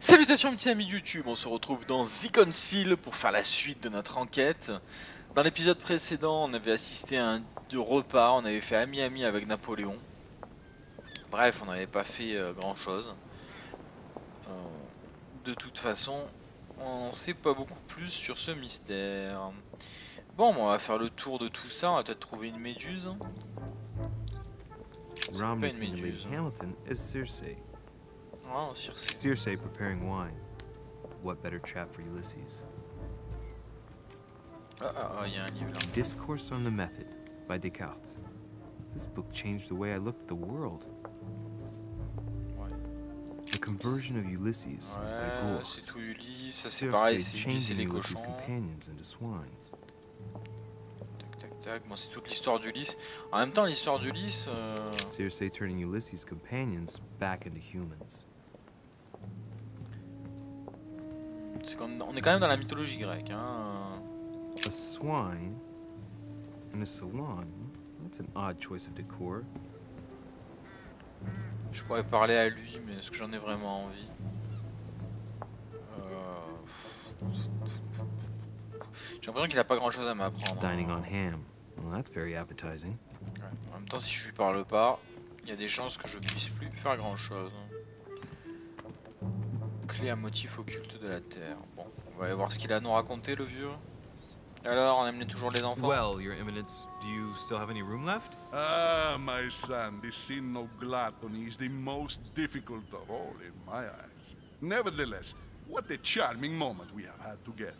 Salutations petits amis de YouTube, on se retrouve dans the pour faire la suite de notre enquête. Dans l'épisode précédent, on avait assisté à un repas, on avait fait ami-ami avec Napoléon. Bref, on n'avait pas fait grand chose. De toute façon, on n'en sait pas beaucoup plus sur ce mystère. Bon, on va faire le tour de tout ça, on va peut-être trouver une méduse. C'est pas une méduse. Hamilton is Circe. Oh, Circe. Circe preparing wine. What better trap for Ulysses? Il y a un livre là. Discourse on the Method by Descartes. This book changed the way I looked at the world. Ouais. The conversion of Ulysses by Ouais, ghouls. c'est tout Ulysse, ça c'est pareil, c'est Ulysse et les Ulysses' cochons. companions into swines. Tac tac, bon c'est toute l'histoire d'Ulysse. En même temps l'histoire d'Ulysse... Circe turning Ulysses' companions back into humans. C'est qu'on on est quand même dans la mythologie grecque, hein. A swine in a salon. That's an odd choice of decor. Je pourrais parler à lui, mais est-ce que j'en ai vraiment envie? J'ai l'impression qu'il a pas grand chose à m'apprendre. Dining on ham. Well, that's very appetizing. Ouais. En même temps, si je lui parle pas, il y a des chances que je puisse plus faire grand chose. Clé à motif occulte de la terre. Bon, on va aller voir ce qu'il a à nous raconter, le vieux. Alors, on aime toujours les enfants? Well, Your Eminence, do you still have any room left? Ah, my son, this sin of gluttony is the most difficult of all in my eyes. Nevertheless, what a charming moment we have had together.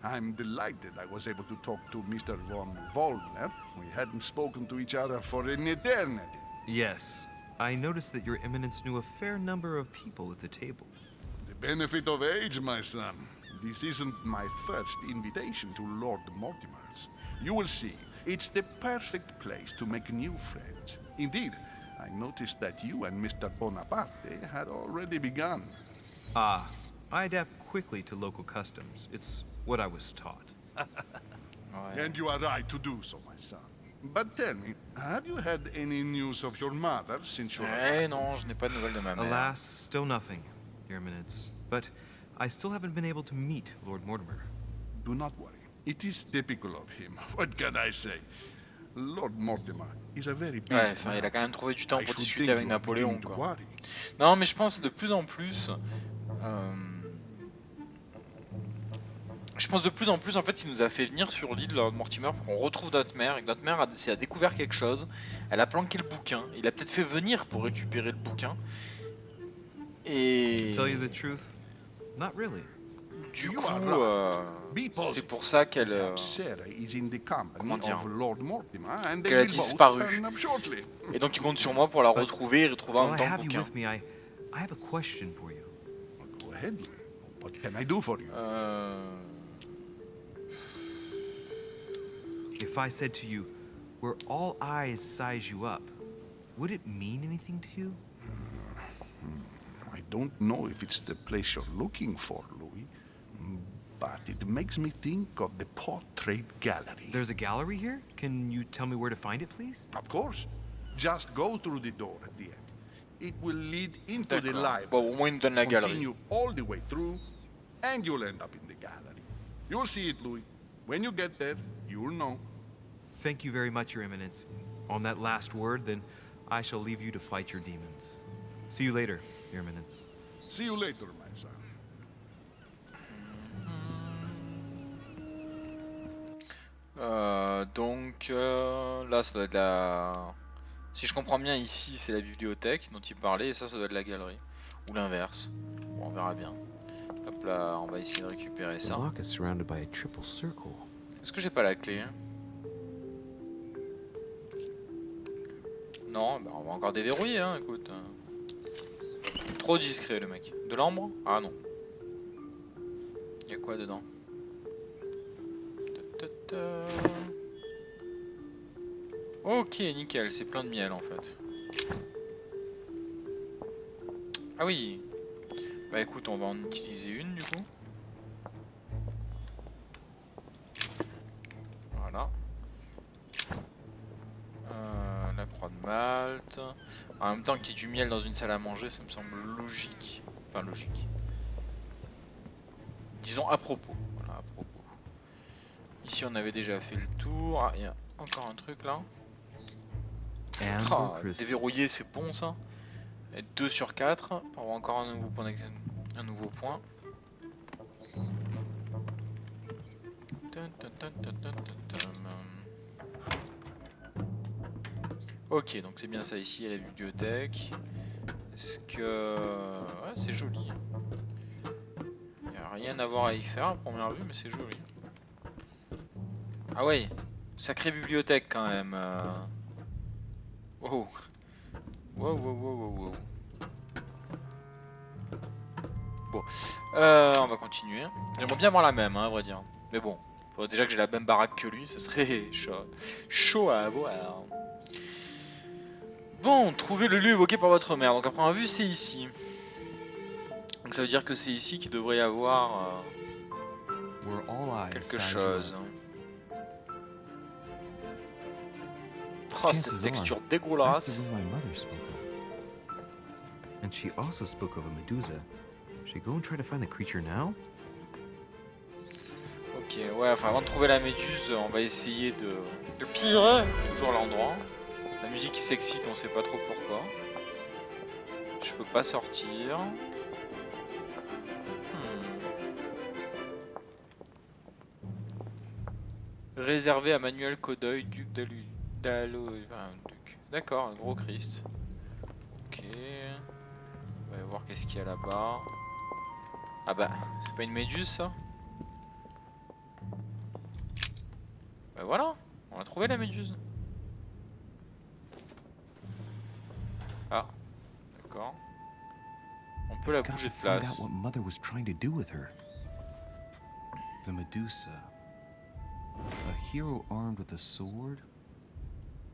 I'm delighted I was able to talk to Mr. von Waldner. We hadn't spoken to each other for an eternity. Yes. I noticed that Your Eminence knew a fair number of people at the table. The benefit of age, my son. This isn't my first invitation to Lord Mortimer's. You will see, it's the perfect place to make new friends. Indeed, I noticed that you and Mr. Bonaparte had already begun. Ah, I adapt quickly to local customs. It's what I was taught. Ouais. And you are right to do so, my son. But tell me, have you had any news of your mother since your... Eh non, je n'ai pas de nouvelles de ma mère. Alas, still nothing, Your Eminence. But I still haven't been able to meet Lord Mortimer. Do not worry. It is typical of him. What can I say? Lord Mortimer is a very busy Ouais, enfin, man. il a quand même trouvé du temps I pour should discuter think avec you are Napoléon, beginning to quoi. worry. Non, mais je pense de plus en plus... Je pense de plus en plus en fait qu'il nous a fait venir sur l'île Lord Mortimer pour qu'on retrouve notre mère et que notre mère a découvert quelque chose. Elle a planqué le bouquin. Il a peut-être fait venir pour récupérer le bouquin. Et To tell you the truth, not really. du You coup, are right. Be c'est positive. pour ça qu'elle Sarah is in the company comment dire, of Lord Mortimer, and they qu'elle a will both disparu. turn up shortly. Et donc il compte sur moi pour la retrouver et retrouver en While même I temps have le you bouquin. with me, I have a question for you. Go ahead. What can I do for you? If I said to you, where all eyes size you up, would it mean anything to you? I don't know if it's the place you're looking for, Louis, but it makes me think of the portrait gallery. There's a gallery here? Can you tell me where to find it, please? Of course. Just go through the door at the end. It will lead into the D'accord. library. Bon, au moins il me donne la galerie. Continue all the way through, and you'll end up in the gallery. You'll see it, Louis. When you get there, you'll know. Thank you very much, Your Eminence. On that last word, then, I shall leave you to fight your demons. See you later, Your Eminence. See you later, my son. Donc là ça doit être la... Si je comprends bien ici c'est la bibliothèque dont il parlait et ça doit être la galerie. Ou l'inverse. Bon, on verra bien. Hop là, on va essayer de récupérer The ça. lock is surrounded by a triple circle. Est-ce que j'ai pas la clé hein? Non, bah on va encore déverrouiller hein, écoute. Trop discret le mec. De l'ambre? Ah non. Y'a quoi dedans? Ok, nickel, c'est plein de miel en fait. Ah oui. Bah écoute, on va en utiliser une du coup. Voilà. La croix de Malte. vente. En même temps qu'il y ait du miel dans une salle à manger, ça me semble logique. Enfin logique. Disons à propos. Voilà, à propos. Ici on avait déjà fait le tour. Ah, il y a encore un truc là. Ah, déverrouiller c'est bon ça. Et 2 sur 4 pour avoir encore un nouveau point. Un nouveau point. Ok, donc c'est bien ça ici, à la bibliothèque. Est-ce que... Ouais, c'est joli. Il n'y a rien à voir à y faire à première vue, mais c'est joli. Ah ouais, sacrée bibliothèque quand même. Wow. Wow, wow, wow, wow, wow. Bon, on va continuer. J'aimerais bien avoir la même, hein, à vrai dire. Mais bon, faudrait déjà que j'ai la même baraque que lui, ça serait chaud à avoir. Bon, trouvez le lieu évoqué par votre mère. Donc à première vue, c'est ici. Donc ça veut dire que c'est ici qu'il devrait y avoir quelque chose. Oh, cette texture dégueulasse. And she also spoke of a Medusa. Should I go and try to find the creature now? Ok, ouais, enfin avant de trouver la méduse, on va essayer de piller toujours l'endroit. La musique s'excite, on sait pas trop pourquoi. Je peux pas sortir. Réservé à Manuel Codeuil, duc d'Allo... Enfin, duc. D'accord, un gros Christ. Ok. On va voir qu'est-ce qu'il y a là-bas. Ah bah, c'est pas une méduse ça? Bah voilà, on a trouvé la méduse. Ah, d'accord. On peut la bouger de place. The Medusa. A hero armed with a sword?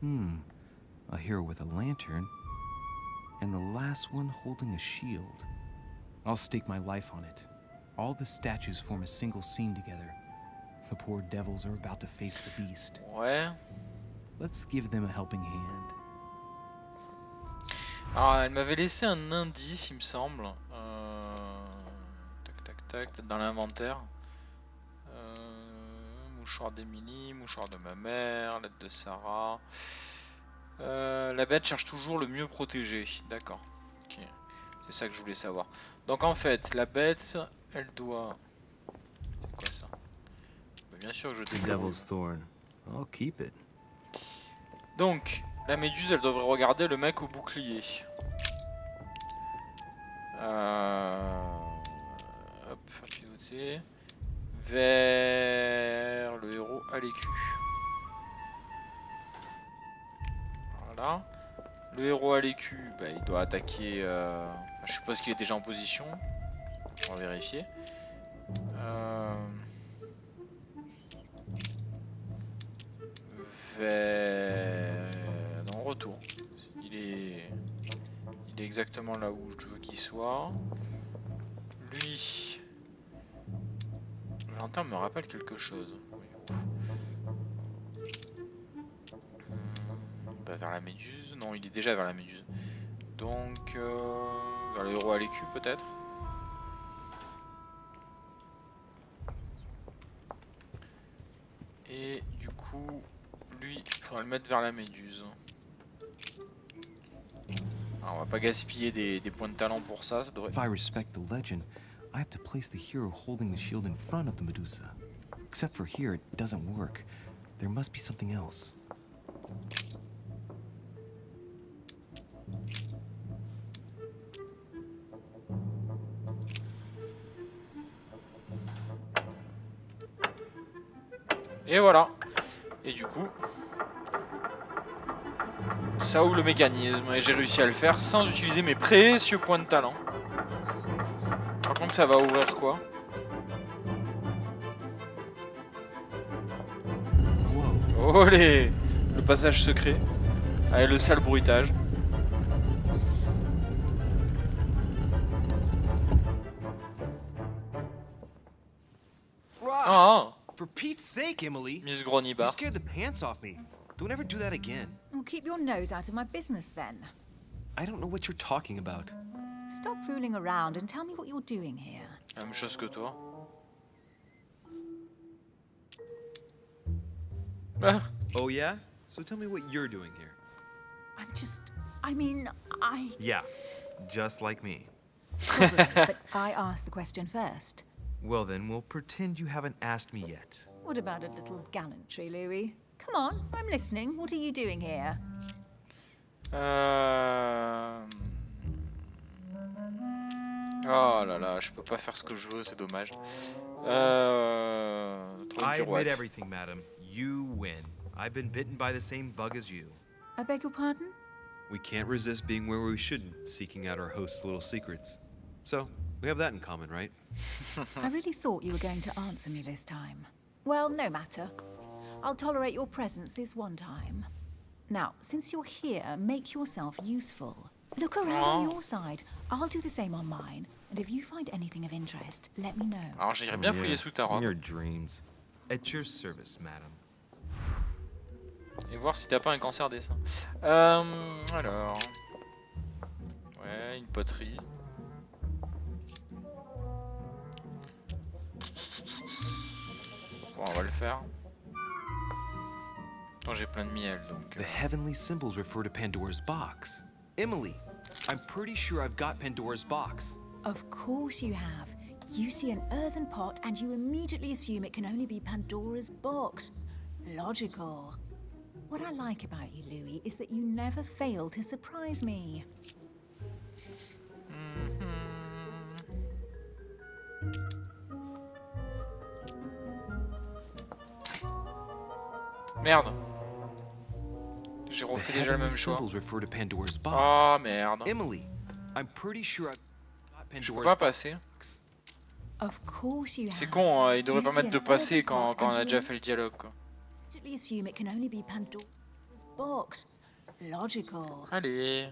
A hero with a lantern? And the last one holding a shield. I'll stake my life on it. All the statues form a single scene together. The poor devils are about to face the beast. Ouais. Let's give them a helping hand. Alors, elle m'avait laissé un indice, il me semble. Tac, tac, tac, peut-être dans l'inventaire. Mouchoir d'Emily, mouchoir de ma mère, lettre de Sarah. La bête cherche toujours le mieux protégé. D'accord. Ok. C'est ça que je voulais savoir. Donc en fait, la bête, elle doit... C'est quoi ça? Bah, bien sûr que je déverrouille. I'll keep it. Donc, la méduse, elle devrait regarder le mec au bouclier. Hop, pivoter. Vers le héros à l'écu. Voilà. Le héros à l'écu, bah, il doit attaquer... Enfin, je suppose qu'il est déjà en position. On va vérifier. Non, retour. Il est exactement là où je veux qu'il soit. Lui... Le lanterne me rappelle quelque chose. Bah, vers la méduse. Non, il est déjà vers la méduse. Donc, vers le héros à l'écu peut-être. Et du coup, lui, il faudra le mettre vers la méduse. Alors, on va pas gaspiller des points de talent pour ça, ça devrait... If I respect the legend, I have to place the hero holding the shield in front of the Medusa. Except for here, it doesn't work. There must be something else. Et voilà. Et du coup, ça ouvre le mécanisme et j'ai réussi à le faire sans utiliser mes précieux points de talent. Par contre, ça va ouvrir quoi? Olé! Le passage secret avec le sale bruitage. Ah! For Pete's sake, Emily! Miss Gronibar. You scared the pants off me. Don't ever do that again. Ok, keep your nose out of my business then. I don't know what you're talking about. Stop fooling around and tell me what you're doing here. La même chose que toi. Ah, Oh yeah? So tell me what you're doing here. Yeah, just like me. Probably, but I asked the question first. Well then, we'll pretend you haven't asked me yet. What about a little gallantry, Louis? Come on, I'm listening. What are you doing here? Oh là là, je peux pas faire ce que je veux, c'est dommage. Trouver une I admit pirouette. everything, madam. You win. I've been bitten by the same bug as you. I beg your pardon? We can't resist being where we shouldn't, seeking out our host's little secrets. So, we have that in common, right? I really thought you were going to answer me this time. Well, no matter. I'll tolerate your presence this one time. Now, since you're here, make yourself useful. Look around on your side. I'll do the same on mine. And if you find anything of interest, let me know. Alors j'irais bien fouiller sous ta robe Your dreams. At your service, madam. et voir si t'as pas un cancer des seins. Alors... Ouais, une poterie. Bon, on va le faire. Attends, j'ai plein de miel, donc... The heavenly symbols refer to Pandora's box. Emily, I'm pretty sure I've got Pandora's box. Of course you have. You see an earthen pot and you immediately assume it can only be Pandora's box. Logical. What I like about you, Louis, is that you never fail to surprise me. Merde. J'ai The refait déjà le heavenly même choix. symbols refer to Pandora's box. Oh merde. Emily, I'm pretty sure I've got Je peux Pandora's pas passer. box. Of course you have. C'est con, hein, il devrait You pas see mettre de an passer earthen quand pot on and a you déjà fait le dialogue, quoi. immediately assume it can only be Pandora's box. Logical. Allez.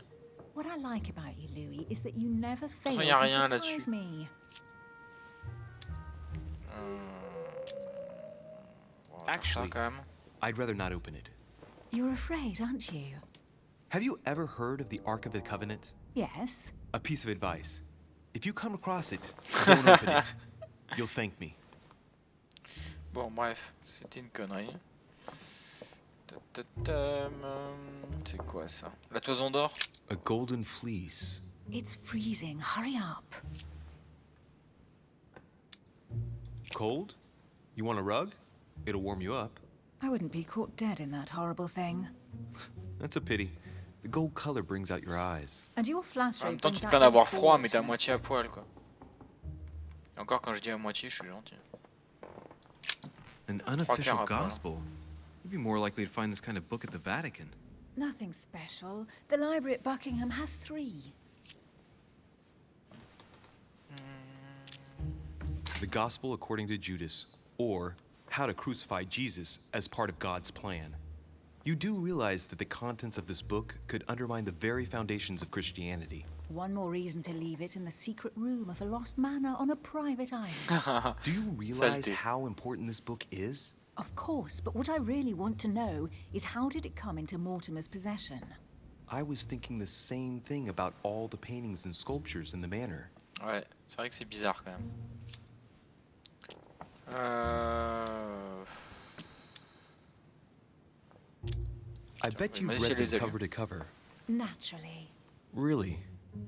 What I like about you, Louis, is that you never fail y a to rien surprise là-dessus. me. On va faire ça Actually, quand même. I'd rather not open it. You're afraid, aren't you? Have you ever heard of the Ark of the Covenant? Yes. A piece of advice. If you come across it, don't open it. You'll thank me. Bon, bref, c'était une connerie. C'est quoi ça? La toison d'or? A golden fleece. It's freezing. Hurry up. Cold? You want a rug? It'll warm you up. I wouldn't be caught dead in that horrible thing. That's a pity. The gold color brings out your eyes. And your En flattery même temps, tu brings te out plains your d'avoir froid, mais t'es à foolishness. moitié à poil, quoi. Et encore, quand je dis à moitié, je suis gentil. An quarts unofficial à poil. Gospel. You'd be more likely to find this kind of book at the Vatican. Nothing special. The library at Buckingham has 3. The Gospel according to Judas, or How to Crucify Jesus as part of God's plan. You do realize that the contents of this book could undermine the very foundations of Christianity. One more reason to leave it in the secret room of a lost manor on a private island. Do you realize Saleté. how important this book is? Of course, but what I really want to know is how did it come into Mortimer's possession? I was thinking the same thing about all the paintings and sculptures in the manor. Ouais, c'est vrai que c'est bizarre quand même. I bet Oui, you've mais si read elle les them a lus. cover to cover. Naturally. Really?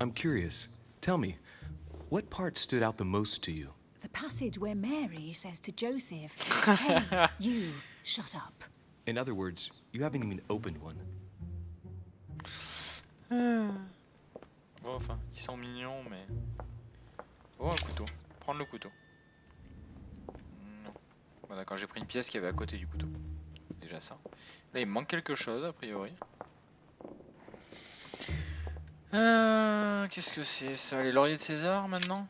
I'm curious. Tell me, what part stood out the most to you? The passage where Mary says to Joseph, "Hey, you, shut up." In other words, you haven't even opened one. Bon, enfin, ils sont mignons, mais... Oh, un couteau. Prendre le couteau. Non. Bon, d'accord, j'ai pris une pièce qui avait à côté du couteau. Déjà ça. Là, il me manque quelque chose, a priori. Qu'est-ce que c'est ça? Les lauriers de César, maintenant?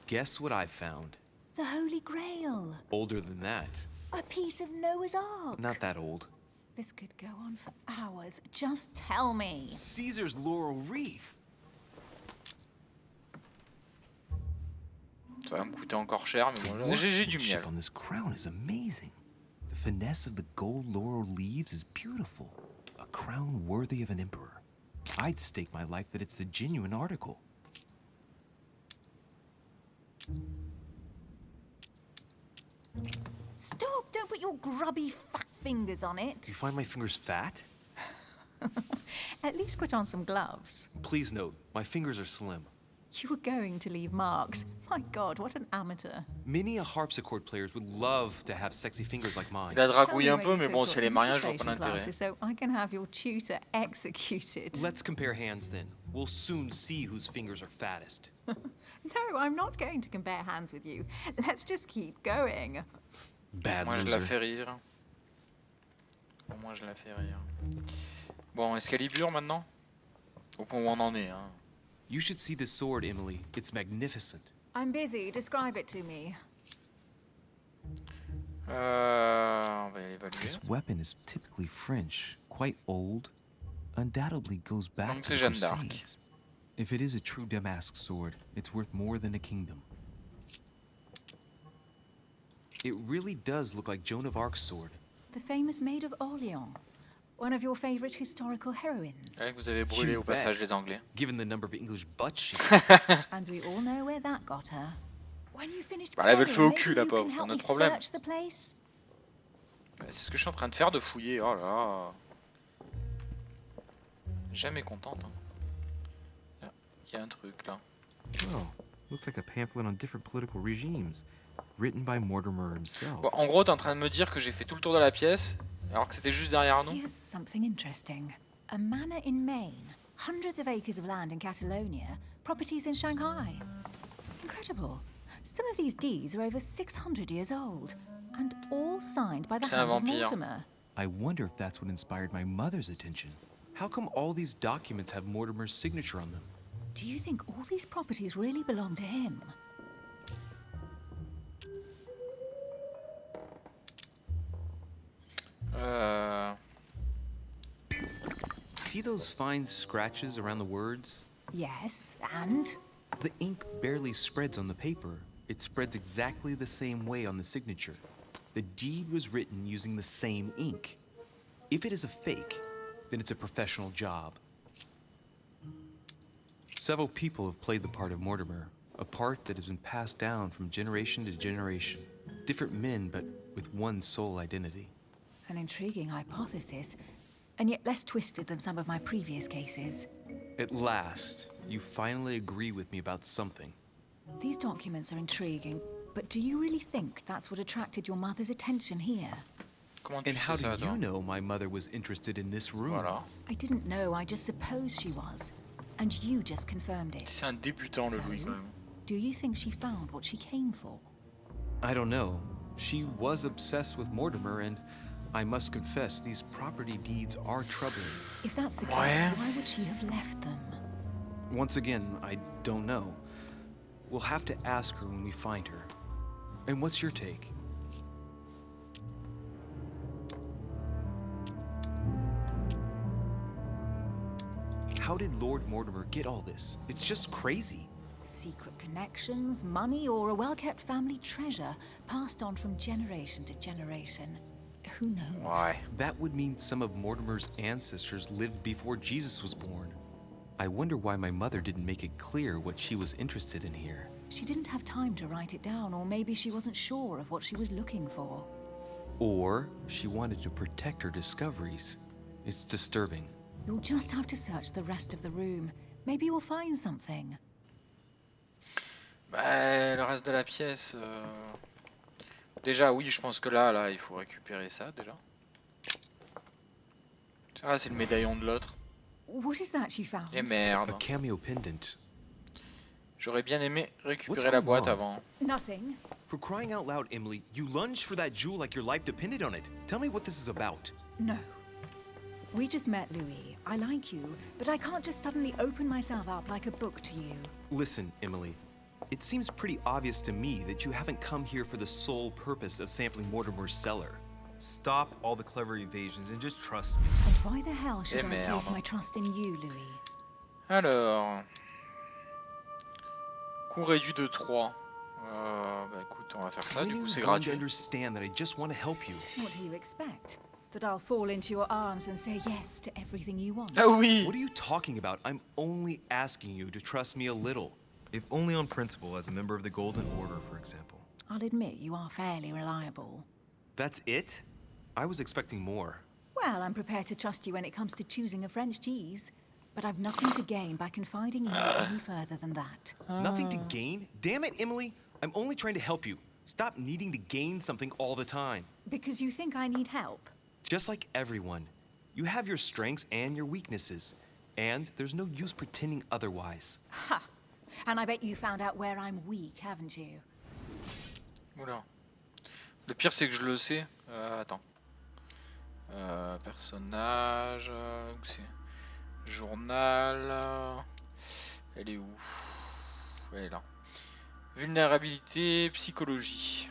Guess what I found? The Holy Grail. Older than that. A piece of Noah's Ark. Not that old. This could go on for hours. Just tell me. Caesar's laurel wreath. Ça va me coûter encore cher, mais bon, j'ai du miel. On this crown is amazing. The finesse of the gold laurel leaves is beautiful. A crown worthy of an emperor. I'd stake my life that it's the genuine article. Stop! Don't put your grubby fat fingers on Do it. you find my fingers fat? At least put on some gloves. Please note, my fingers are slim. You were going to leave marks. My God, what an amateur. Many a harpsichord players would love to have sexy fingers like mine. Il a Tell dragouillé me un where peu, you mais took bon, your si elle est mariée, je vois pas communication l'intérêt. classes so I can have your tutor executed. Let's compare hands then. We'll soon see whose fingers are fattest. No, I'm not going to compare hands with you. Let's just keep going. Bad Moi, je la loser. fais rire. Au moins, je la fais rire. Bon, Excalibur maintenant. Au point où on en est, hein. You should see this sword, Emily. It's magnificent. I'm busy. Describe it to me. On va y évaluer. This weapon is typically French, quite old, undoubtedly goes back Donc to c'est the Jeanne d'Arc. Crusades. If it is a true Damask sword, it's worth more than a kingdom. It really does look like Joan of Arc's sword. The famous Maid of Orleans. One of your favorite historical heroines. Ouais, que vous avez brûlé You au passage bet. les Anglais. Given the number of English butts she And we all know where that got her. When you finished Bah, elle avait le playing, feu au maybe cul, la you pauvre, can c'est help notre me problème. search the place? C'est ce que je suis en train de faire, de fouiller. Oh là là. Jamais contente. Hein. Il y a un truc là. Oh, looks like a pamphlet on different political regimes, written by Mortimer himself. Bon, en gros, t'es en train de me dire que j'ai fait tout le tour de la pièce, alors que c'était juste derrière nous. Here's something interesting. A manor in Maine, hundreds of acres of land in Catalonia, properties in Shanghai. Incredible. Some of these deeds are over 600 years old, and all signed by the C'est un hand of vampire. Mortimer. I wonder if that's what inspired my mother's attention. How come all these documents have Mortimer's signature on them? Do you think all these properties really belong to him? See those fine scratches around the words? Yes, and? The ink barely spreads on the paper. It spreads exactly the same way on the signature. The deed was written using the same ink. If it is a fake, then it's a professional job. Several people have played the part of Mortimer, a part that has been passed down from generation to generation. Different men, but with one sole identity. An intriguing hypothesis, and yet less twisted than some of my previous cases. At last, you finally agree with me about something. These documents are intriguing, but do you really think that's what attracted your mother's attention here? Comment tu And sais how ça, do toi? you know my mother was interested in this room? Voilà. I didn't know, I just supposed she was. And you just confirmed it. C'est un débutant, le Louis, quand même. Do you think she found what she came for? I don't know. She was obsessed with Mortimer, and I must confess, these property deeds are troubling. If that's the case, Ouais. why would she have left them? Once again, I don't know. We'll have to ask her when we find her. And what's your take? How did Lord Mortimer get all this? It's just crazy. Secret connections, money, or a well-kept family treasure passed on from generation to generation. Who knows? Ouais. That would mean some of Mortimer's ancestors lived before Jesus was born. I wonder why my mother didn't make it clear what she was interested in here. She didn't have time to write it down, or maybe she wasn't sure of what she was looking for. Or she wanted to protect her discoveries. It's disturbing. You'll just have to search the rest of the room. Maybe you'll find something. Bah, le reste de la pièce. Déjà, oui, je pense que là, il faut récupérer ça déjà. Ah, c'est le médaillon de l'autre. What is that you found? Et A merde. cameo pendant. J'aurais bien aimé récupérer What's la going boîte on? avant. Nothing. For crying out loud, Emily, you lunged for that jewel like your life depended on it. Tell me what this is about. No. We just met, Louis. I like you, but I can't just suddenly open myself up like a book to you. Listen, Emily. It seems pretty obvious to me that you haven't come here for the sole purpose of sampling Mortimer's cellar. Stop all the clever evasions and just trust me. And why the hell should Eh I merde. place my trust in you, Louis? Alors. Coût réduit de 3. Bah écoute, on va faire ça, When du are coup you c'est going to gratuit. understand that I just want to help you? What do you expect? That I'll fall into your arms and say yes to everything you want? Ah oui! What are you talking about? I'm only asking you to trust me a little. If only on principle, as a member of the Golden Order, for example. I'll admit you are fairly reliable. That's it? I was expecting more. Well, I'm prepared to trust you when it comes to choosing a French cheese. But I've nothing to gain by confiding in you any further than that. Nothing to gain? Damn it, Emily. I'm only trying to help you. Stop needing to gain something all the time. Because you think I need help? Just like everyone. You have your strengths and your weaknesses. And there's no use pretending otherwise. Ha! And I bet you found out where I'm weak, haven't you? Oula. Le pire c'est que je le sais. Attends. Personnage. Où c'est? Journal. Elle est où? Elle est là. Vulnérabilité, psychologie.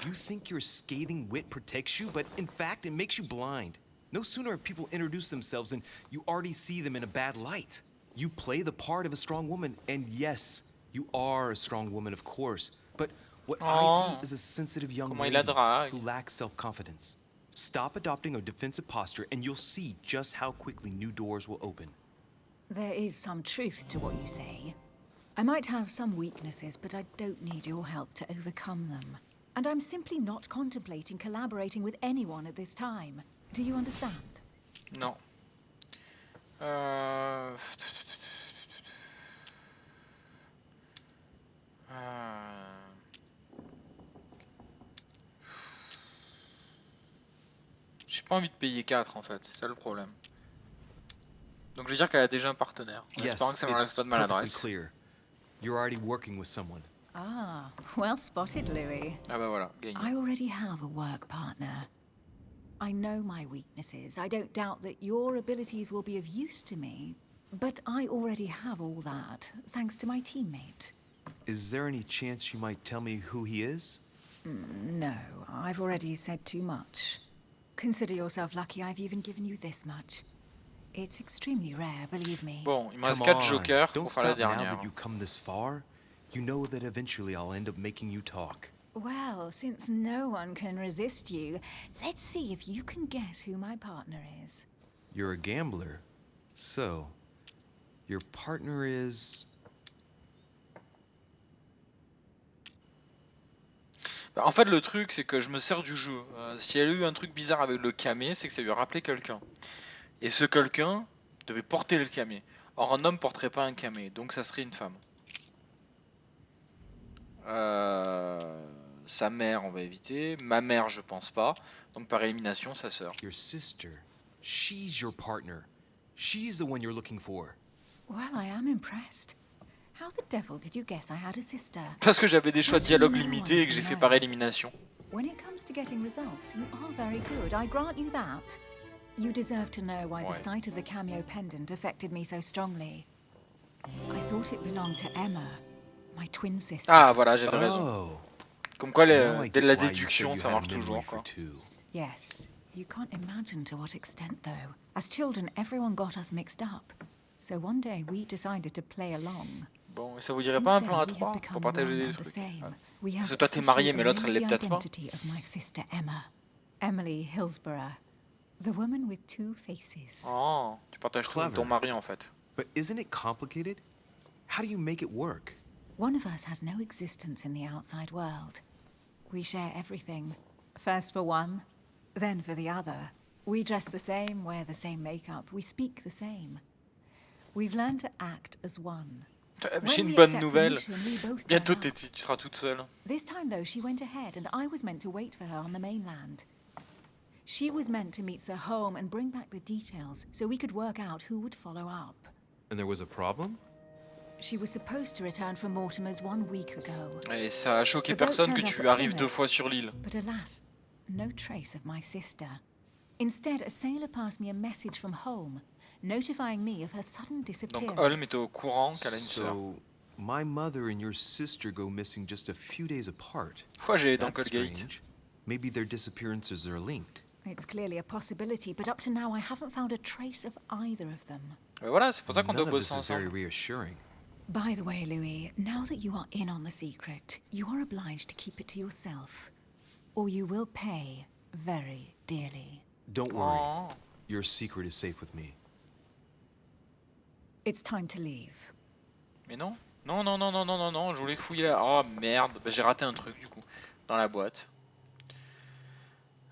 You think your scathing wit protects you, but in fact it makes you blind. No sooner have people introduced themselves than you already see them in a bad light. You play the part of a strong woman, and yes, you are a strong woman, of course. But what I see is a sensitive young Comment il lady la drague. who lacks self-confidence. Stop adopting a defensive posture, and you'll see just how quickly new doors will open. There is some truth to what you say. I might have some weaknesses, but I don't need your help to overcome them. And I'm simply not contemplating collaborating with anyone at this time. Do you understand? Non. J'ai pas envie de payer 4 en fait, c'est ça le problème. Donc je vais dire qu'elle a déjà un partenaire, en espérant que ça m'enlève pas de maladresse. Clear. You're already working with someone. Ah, well spotted, Louis. Ah bah voilà, gagné. I already have a work partner. I know my weaknesses. I don't doubt that your abilities will be of use to me. But I already have all that, thanks to my teammate. Is there any chance you might tell me who he is? No, I've already said too much. Consider yourself lucky I've even given you this much. It's extremely rare, believe me. Bon, il me reste Come 4 on, jokers don't pour faire la stop now dernière. that you come this far. You know that eventually I'll end up making you talk. Well, since no one can resist you, let's see if you can guess who my partner is. You're a gambler. So, your partner is... Bah, en fait, le truc, c'est que je me sers du jeu. Si elle a eu un truc bizarre avec le camé, c'est que ça lui a rappelé quelqu'un. Et ce quelqu'un devait porter le camé. Or, un homme porterait pas un camé, donc ça serait une femme. Sa mère, on va éviter. Ma mère, je pense pas. Donc par élimination, sa sœur. Your sister. She's your partner. She's the one you're looking for. Well, I am impressed. How the devil did you guess I had a sister? Parce que j'avais des choix de dialogue limités et que j'ai fait par élimination. When it comes to getting results, you are very good. I grant you that. You deserve to know why the sight of the cameo pendant affected me so strongly. I thought it belonged to Emma, my twin sister. Ah voilà, j'avais raison. Oh. Comme quoi, Now I dès get la why you déduction, said you ça had a marche memory toujours, for quoi. two. Yes, you can't imagine to what extent, though. As children, everyone got us mixed up. So one day we decided to play along. Bon, et ça vous dirait pas un plan à 3 pour partager des trucs? Parce que toi t'es marié, mais l'autre elle l'est peut-être pas. Emily Hillsborough, the woman with two faces. Oh, tu partages tout avec ton mari en fait. But isn't it complicated? How do you make it work? One of us has no existence in the outside world. We share everything. First for one, then for the other. We dress the same, wear the same makeup, we speak the same. We've learned to act as one. J'ai une bonne nouvelle. Bientôt tu seras toute seule. This time though, she went ahead and I was meant to wait for her on the mainland. She was meant to meet Sir Home and bring back the details so we could work out who would follow up. And there was a problem? She was supposed to return from Mortimer's 1 week ago. Et ça a choqué personne que tu arrives 2 fois sur l'île. But alas, no trace of my sister. Instead, a sailor passed me a message from home, notifying me of her sudden disappearance. Donc Holm est au courant qu'elle a une sœur. So, my mother and your sister go missing just a few days apart. Pourquoi j'ai That's Dunklegate? strange. Maybe their disappearances are linked. It's clearly a possibility, but up to now I haven't found a trace of either of them. Mais voilà, c'est pour ça qu'on None doit of this bosser is very ensemble. reassuring. By the way, Louis, now that you are in on the secret, you are obliged to keep it to yourself, or you will pay very dearly. Don't worry. Oh. Your secret is safe with me. It's time to leave. Mais non. Non, non, non, non, non, non, non, je voulais fouiller là. Oh merde, bah, j'ai raté un truc du coup, dans la boîte.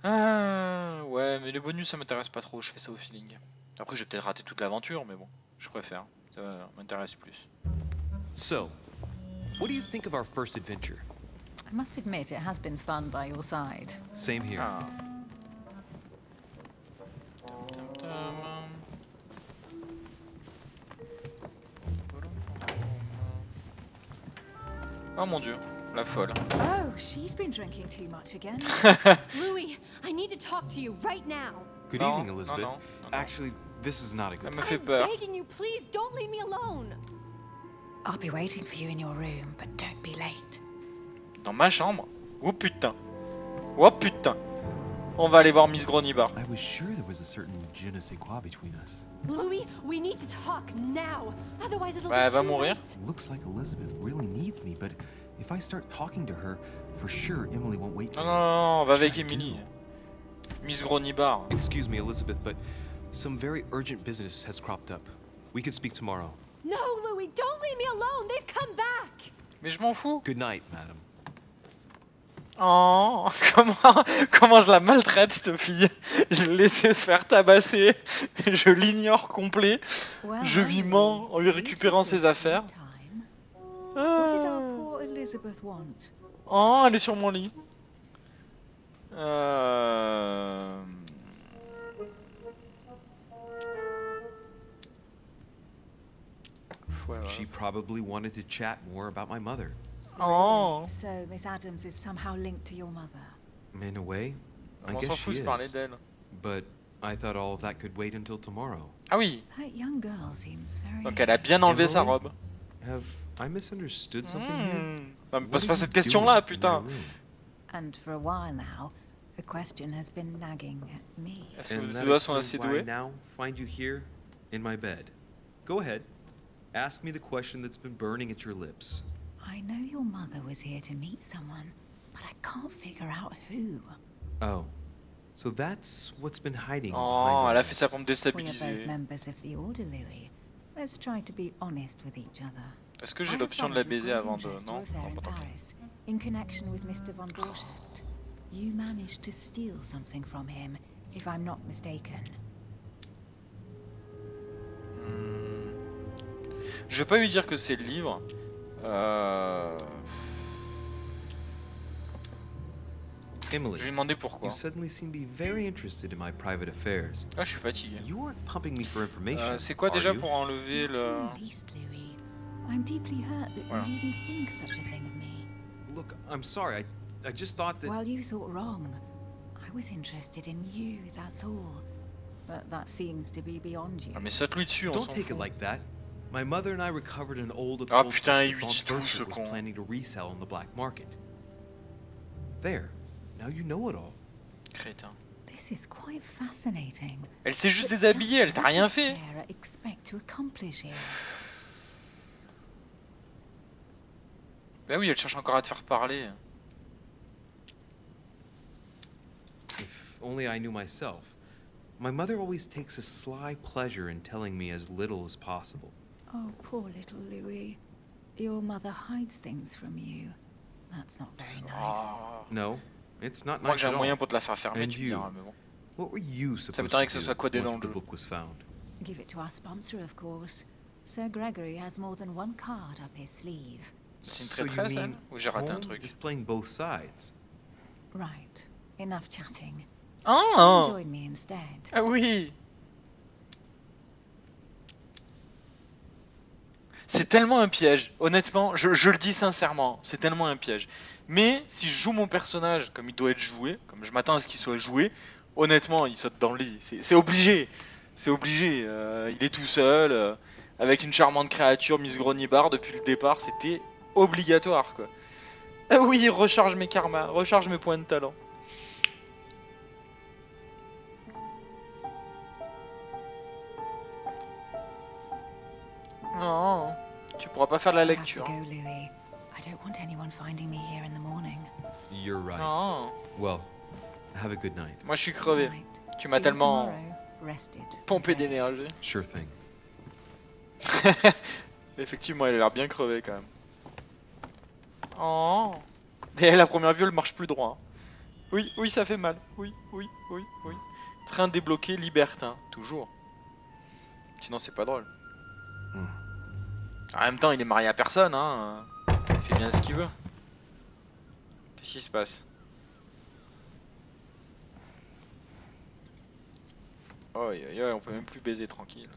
Ah, ouais, mais les bonus ça m'intéresse pas trop, je fais ça au feeling. Après j'ai peut-être raté toute l'aventure, mais bon, je préfère, ça m'intéresse plus. So, what do you think of our first adventure? I must admit, it has been fun by your side. Same here. Ah. Tum, tum, tum. Oh mon dieu, la folle. Oh, she's been drinking too much again. Louis, I need to talk to you right now. Good Non, evening, Elizabeth. non, non, non, non. Actually, this is not a good Elle me time. fait I'm peur. begging you, please don't leave me alone. I'll be waiting for you in your room, but don't be late. Dans ma chambre? Oh putain. Oh putain. On va aller voir Miss Gronibar. I was sure there was a certain je ne sais quoi between us. Louis, we need to talk now. Otherwise it'll Bah, elle be va too mourir. late. Looks like Elizabeth really needs me, but if I start talking to her, for sure Emily won't wait. Non, non, non, on va What avec should I Emily. do? Miss Gronibar. Excuse me, Elizabeth, but some very urgent business has cropped up. We could speak tomorrow. No, Louis, don't leave me alone. They've come back. Mais je m'en fous. Good night, madam. Oh, comment je la maltraite cette fille. Je l'ai laissé se faire tabasser. Je l'ignore complet. Well, Je lui Louis, mens en lui you récupérant took your ses affaires. sweet time. What did our Ah. poor Elizabeth want? Oh, elle est sur mon lit. Ouais, She probably wanted to chat more about my mother. Oh. So Miss Adams is somehow linked to your mother. In a way, I On guess s'en she fout de parler is. d'elle. But I thought all of that could wait until tomorrow. Ah oui. That young girl seems very... Donc elle a bien enlevé sa Emily? robe. Have I misunderstood something here? Non, me What pose are pas you cette question-là, doing in putain. my room? And for a while now, the question has been nagging at me. Est-ce que And vos that doigts sont explains assez why I doués? now find you here in my bed. Go ahead. Ask me the question that's been burning at your lips. I know your mother was here to meet someone, but I can't figure out who. Oh. So that's what's been hiding Oh, behind elle all a fait ça this. pour me We are both déstabiliser. members of the Order, Louis. Let's try to be honest with each other. Est-ce que I j'ai have l'option de la followed with baiser great avant de... interest Non, your affair non, in pas tant pis. Paris, in connection with Mr. von Borchardt. You managed to steal something from him, if I'm not mistaken. Je vais pas lui dire que c'est le livre. Je vais Emily, lui demander pourquoi. you suddenly seem to be very interested in my private affairs. Ah, je suis fatigué. You aren't pumping me for information. C'est quoi are déjà you? pour enlever Not le... in the least, Louis. I'm deeply hurt that Voilà. you even think such a thing of me. Look, I'm sorry. I just thought that. Well, you thought wrong. I was interested in you, that's all. But that seems to be beyond you. Ah, mais saute-lui dessus, on Don't s'en take it fout. like that. My mother and I recovered an old Ah, occult putain, book il that lui Von dit tout, ce Burchard was con. planning to resell on the black market. There. Now you know it all. Crétin. This is quite fascinating. Elle s'est juste But déshabillée, elle just t'a what rien did fait. Sarah expect to accomplish here? Bah oui, elle cherche encore à te faire parler. If only I knew myself. My mother always takes a sly pleasure in telling me as little as possible. Oh, poor little Louis. Your mother hides things from you. That's not very nice. Oh. No, it's not Moi nice j'ai at un moyen all. pour te la faire fermer, And tu me you? diras, mais bon. What were you supposed m'étonnerait to que ce do soit codé dans once le the jeu. book was found? Give it to our sponsor, of course. Sir Gregory has more than one card up his sleeve. C'est une So you traîtresse, elle? mean Ou j'ai raté un home truc? is playing both sides? Right. Enough chatting. Ah! Join me instead. Ah oui! C'est tellement un piège, honnêtement, je le dis sincèrement, c'est tellement un piège. Mais si je joue mon personnage comme il doit être joué, comme je m'attends à ce qu'il soit joué, honnêtement, il saute dans le lit. C'est obligé, c'est obligé. Il est tout seul, avec une charmante créature, Miss Gronibar, depuis le départ, c'était obligatoire, quoi. Ah oui, recharge mes karmas, recharge mes points de talent. Non, tu pourra pas faire de la I have to lecture. go, Louis. I don't want anyone finding me here in the morning. You're right. Non. Well, have a good night. Moi je suis crevé. Right. Tu See m'as you tellement tomorrow, rested. pompé d'énergie. Sure thing. Effectivement, elle a l'air bien crevée quand même. Oh. Et la première vue, elle marche plus droit. Oui, oui, ça fait mal. Oui, oui, oui, oui. Train débloqué, libertin. Toujours. Sinon, c'est pas drôle. En même temps, il est marié à personne, hein. Il fait bien ce qu'il veut. Qu'est-ce qui se passe? Oh, on peut même plus baiser tranquille.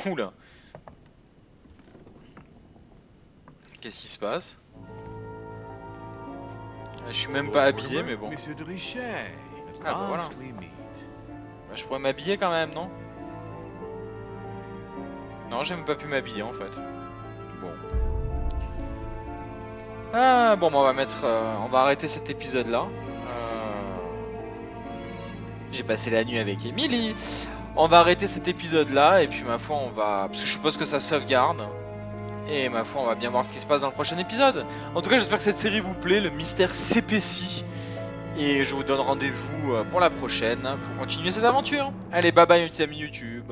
Oula. Qu'est-ce qui se passe? Je suis même pas habillé, mais bon. Monsieur de Richet, Ah bah voilà. Bah, je pourrais m'habiller quand même, non? Non, j'ai même pas pu m'habiller en fait. Bon. Ah bon, bah, on va mettre, on va arrêter cet épisode là. J'ai passé la nuit avec Emily. On va arrêter cet épisode là et puis ma foi on va, parce que je suppose que ça sauvegarde. Et ma foi on va bien voir ce qui se passe dans le prochain épisode. En tout cas j'espère que cette série vous plaît, le mystère s'épaissit. Et je vous donne rendez-vous pour la prochaine pour continuer cette aventure. Allez bye bye mes petits amis YouTube.